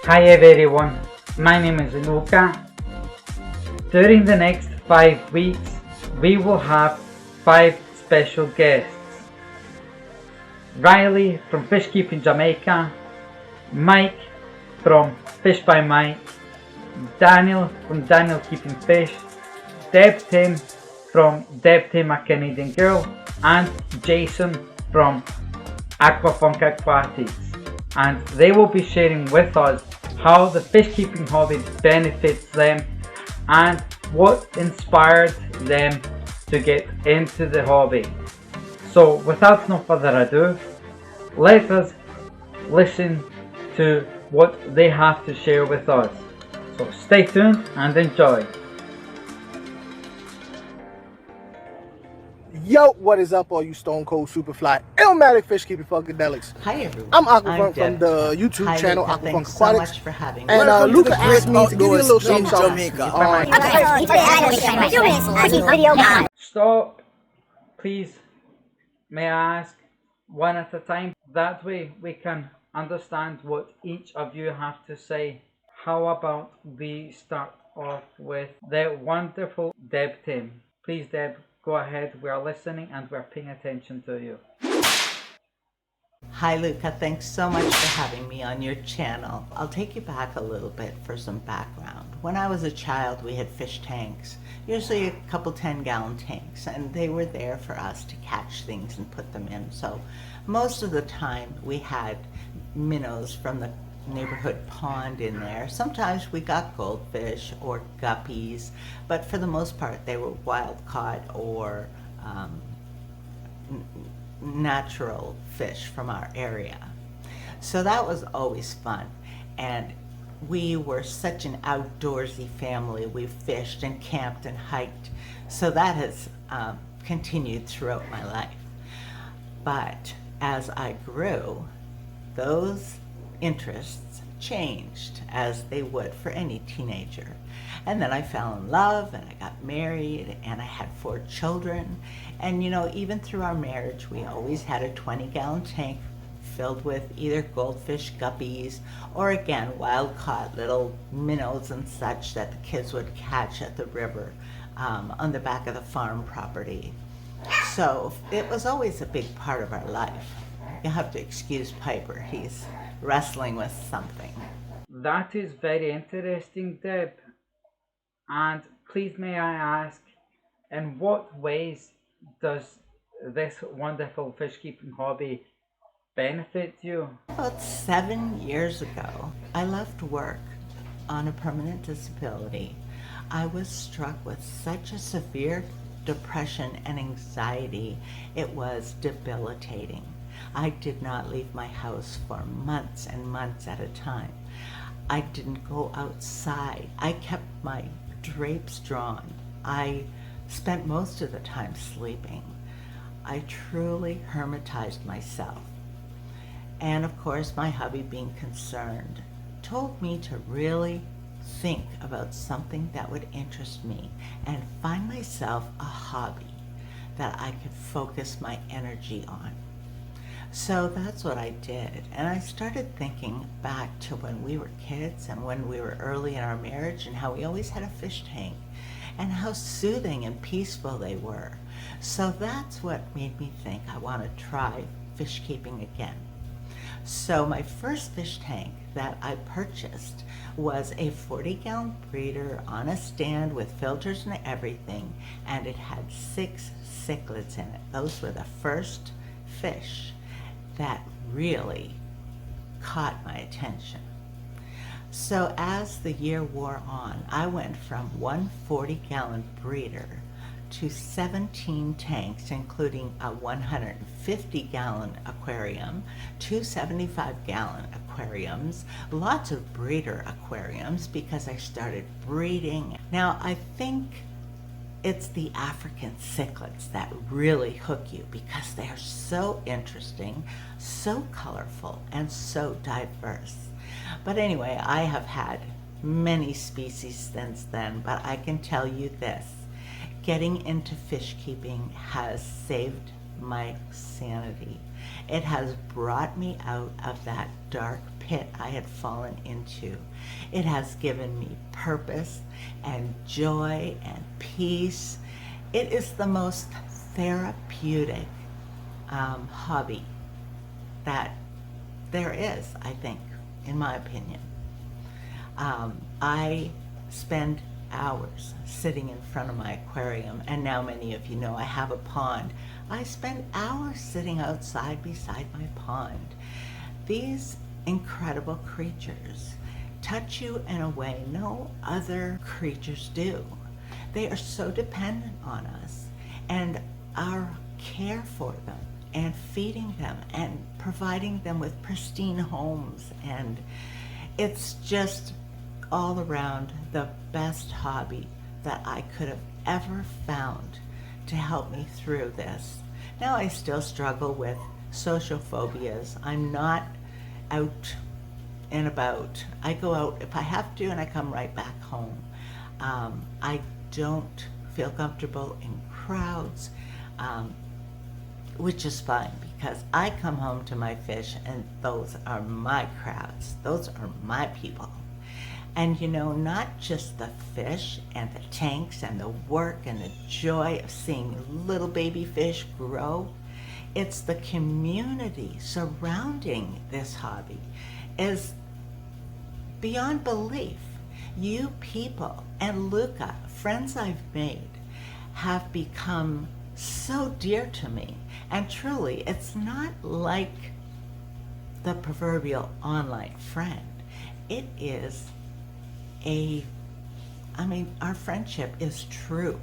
Hi everyone, my name is Luca. During the next 5 weeks, we will have 5 special guests. Riley from Fish Keeping Jamaica, Mike from Fish by Mike, Daniel from Daniel Keeping Fish, Deb Tim from Deb Tim a Canadian Girl, and Jason from Aquafunk Aquatics. And they will be sharing with us how the fish keeping hobby benefits them and what inspired them to get into the hobby. So without no further ado, let us listen to what they have to share with us. So stay tuned and enjoy. Yo, what is up, all you Stone Cold Superfly Illmatic Fish Keeping Funkadelics? Hi everyone. I'm Aquafunk from the YouTube channel Luca. Aquafunk Thanks Aquatics. so much for having me. And Luca asked me to give you a little something. Stop, please. May I ask one at a time? That way we can understand what each of you have to say. How about we start off with the wonderful Deb Tim. Please, Deb, go ahead. We are listening and we're paying attention to you. Hi Luca, thanks so much for having me on your channel. I'll take you back a little bit for some background. When I was a child, we had fish tanks, usually a couple 10-gallon tanks, and they were there for us to catch things and put them in. So most of the time we had minnows from the neighborhood pond in there. Sometimes we got goldfish or guppies, but for the most part they were wild caught or natural fish from our area. So that was always fun, and we were such an outdoorsy family. We fished and camped and hiked, so that has continued throughout my life. But as I grew, those interests changed, as they would for any teenager. And then I fell in love and I got married and I had 4 children. And you know, even through our marriage, we always had a 20-gallon tank filled with either goldfish, guppies, or again, wild caught little minnows and such that the kids would catch at the river on the back of the farm property. So it was always a big part of our life. You'll have to excuse Piper, he's wrestling with something. That is very interesting, Deb. And please may I ask, in what ways does this wonderful fish keeping hobby benefit you? About 7 years ago, I left work on a permanent disability. I was struck with such a severe depression and anxiety, it was debilitating. I did not leave my house for months and months at a time. I didn't go outside. I kept my drapes drawn. I spent most of the time sleeping. I truly hermitized myself. And of course, my hubby, being concerned, told me to really think about something that would interest me and find myself a hobby that I could focus my energy on. So that's what I did, and I started thinking back to when we were kids and when we were early in our marriage and how we always had a fish tank and how soothing and peaceful they were. So that's what made me think I want to try fish keeping again. So my first fish tank that I purchased was a 40-gallon breeder on a stand with filters and everything, and it had 6 cichlids in it. Those were the first fish that really caught my attention. So as the year wore on, I went from one 40-gallon breeder to 17 tanks, including a 150-gallon aquarium, 2 75-gallon aquariums, lots of breeder aquariums because I started breeding. Now I think it's the African cichlids that really hook you because they are so interesting, so colorful, and so diverse. But anyway, I have had many species since then, but I can tell you this: getting into fish keeping has saved my sanity. It has brought me out of that dark pit I had fallen into. It has given me purpose and joy and peace. It is the most therapeutic hobby that there is, I think, in my opinion. I spend hours sitting in front of my aquarium, and now many of you know I have a pond. I spend hours sitting outside beside my pond. These incredible creatures touch you in a way no other creatures do. They are so dependent on us, and our care for them and feeding them and providing them with pristine homes, and it's just all around the best hobby that I could have ever found to help me through this. Now I still struggle with social phobias. I'm not out and about. I go out if I have to and I come right back home. I don't feel comfortable in crowds, which is fine because I come home to my fish and those are my crowds. Those are my people. And you know, not just the fish and the tanks and the work and the joy of seeing little baby fish grow, it's the community surrounding this hobby is beyond belief. You people and Luca, friends I've made, have become so dear to me. And truly, it's not like the proverbial online friend. It is our friendship is true.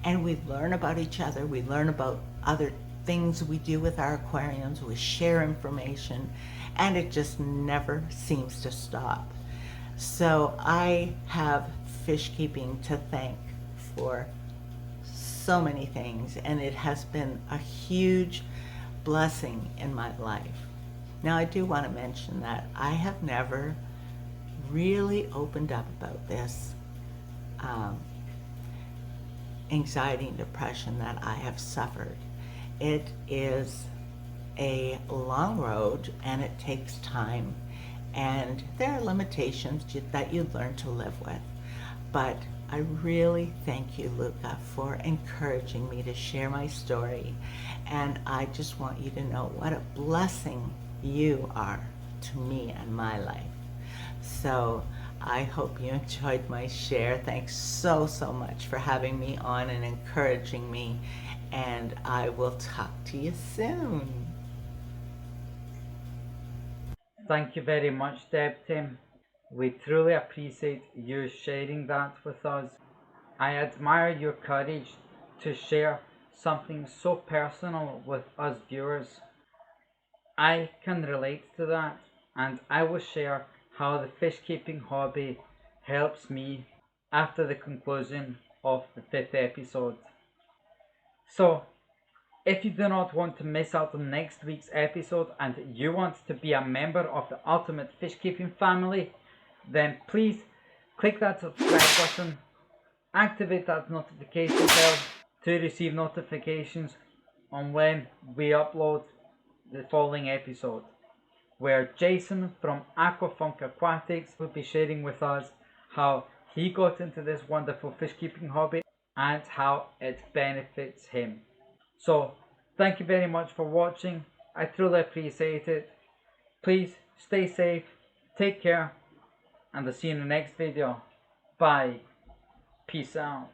And we learn about each other. We learn about other things we do with our aquariums. We share information. And it just never seems to stop. So I have fish keeping to thank for so many things. And it has been a huge blessing in my life. Now I do want to mention that I have never really opened up about this anxiety and depression that I have suffered. It is a long road and it takes time, and there are limitations that you learn to live with. But I really thank you, Luca, for encouraging me to share my story, and I just want you to know what a blessing you are to me and my life. So I hope you enjoyed my share. Thanks so much for having me on and encouraging me. And I will talk to you soon. Thank you very much, Deb Tim. We truly appreciate you sharing that with us. I admire your courage to share something so personal with us viewers. I can relate to that, and I will share how the fish keeping hobby helps me after the conclusion of the 5th episode. So, if you do not want to miss out on next week's episode and you want to be a member of the Ultimate Fish Keeping family, then please click that subscribe button, activate that notification bell to receive notifications on when we upload the following episode, where Jason from Aquafunk Aquatics will be sharing with us how he got into this wonderful fish keeping hobby and how it benefits him. So, thank you very much for watching. I truly appreciate it. Please stay safe, take care, and I'll see you in the next video. Bye. Peace out.